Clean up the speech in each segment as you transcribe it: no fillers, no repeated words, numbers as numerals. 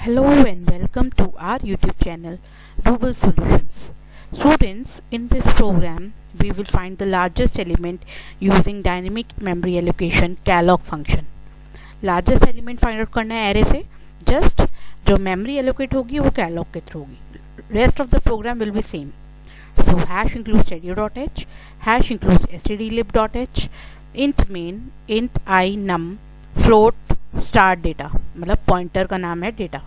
Hello and welcome to our YouTube channel Rubal Solutions. Students, in this program we will find the largest element using dynamic memory allocation calloc function. Largest element find out करना है array से, just जो memory allocate होगी वो calloc के through होगी. Rest of the program will be same. So hash includes stdio.h, hash includes stdlib.h, int main, int I num, float start data मतलब pointer का नाम है डेटा.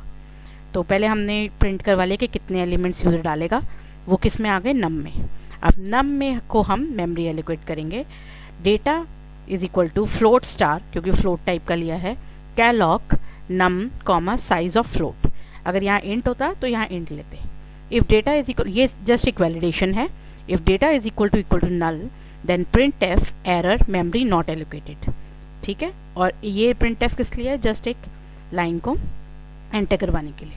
तो पहले हमने प्रिंट करवा लिया कि कितने एलिमेंट्स यूजर डालेगा, वो किस में आ गए नम में. अब नम में को हम मेमोरी एलोकेट करेंगे. Data is equal to float star, क्योंकि फ्लोट टाइप का लिया है, calloc num comma size of float. अगर यहाँ इंट होता तो यहाँ इंट लेते. इफ डेटा इज इक्वल, ये जस्ट एक वैलिडेशन है, if data is equal to null then printf error memory not allocated. ठीक है, और ये प्रिंट एफ किस लिए है, जस्ट एक लाइन को एंटर करवाने के लिए.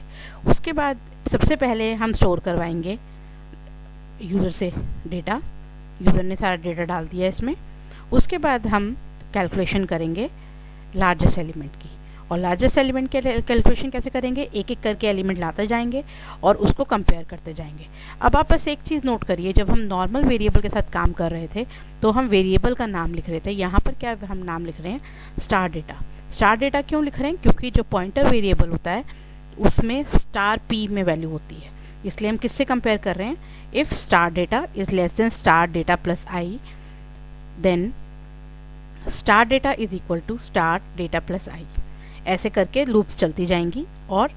उसके बाद सबसे पहले हम स्टोर करवाएंगे यूज़र से डेटा. यूज़र ने सारा डेटा डाल दिया इसमें. उसके बाद हम कैलकुलेशन करेंगे लार्जेस्ट एलिमेंट की. और लार्जेस्ट एलिमेंट के कैलकुलेशन कैसे करेंगे, एक एक करके एलिमेंट लाते जाएंगे और उसको कंपेयर करते जाएंगे. अब आप बस एक चीज़ नोट करिए, जब हम नॉर्मल वेरिएबल के साथ काम कर रहे थे तो हम वेरिएबल का नाम लिख रहे थे. यहाँ पर क्या हम नाम लिख रहे हैं, स्टार डेटा. स्टार डेटा क्यों लिख रहे हैं, क्योंकि जो पॉइंटर वेरिएबल होता है उसमें स्टार पी में वैल्यू होती है, इसलिए हम किससे कंपेयर कर रहे हैं. If star data is less than star data plus I then star data is equal to star data plus I. ऐसे करके लूप्स चलती जाएंगी और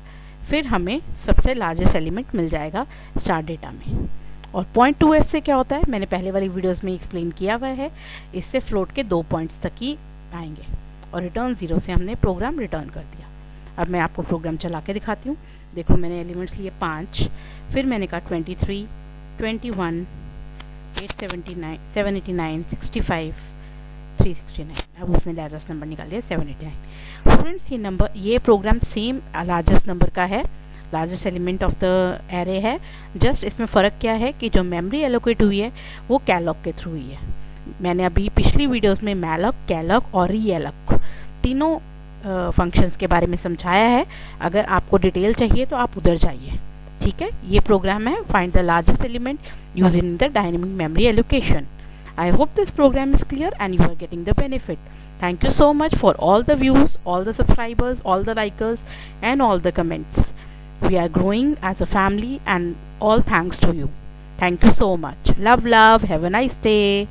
फिर हमें सबसे लार्जेस्ट एलिमेंट मिल जाएगा स्टार डेटा में. और 0.2f से क्या होता है, मैंने पहले वाली वीडियोस में एक्सप्लेन किया हुआ है. इससे फ्लोट के 2 पॉइंट्स तक ही आएंगे और रिटर्न 0 से हमने प्रोग्राम रिटर्न कर दिया. अब मैं आपको प्रोग्राम चला के दिखाती हूँ. देखो मैंने एलिमेंट्स लिए 5, फिर मैंने कहा 23, 21, 879, 789, 65, 369. अब उसने लार्जेस्ट नंबर निकाल लिया 789. स्टूडेंट्स, ये प्रोग्राम सेम लार्जेस्ट नंबर का है, largest element of the array है. जस्ट इसमें फ़र्क क्या है कि जो मेमोरी एलोकेट हुई है वो कैलॉक के थ्रू हुई है. मैंने अभी पिछली वीडियोस में मैलॉक, कैलॉक और रीएलॉक तीनों फंक्शंस के बारे में समझाया है. अगर आपको डिटेल चाहिए तो आप उधर जाइए. ठीक है, ये प्रोग्राम है find the largest element using the dynamic memory allocation. I hope this program is clear and you are getting the benefit. Thank you so much for all the views, all the subscribers, all the likers and all the comments. We are growing as a family and all thanks to you. Thank you so much. Love, love. Have a nice day.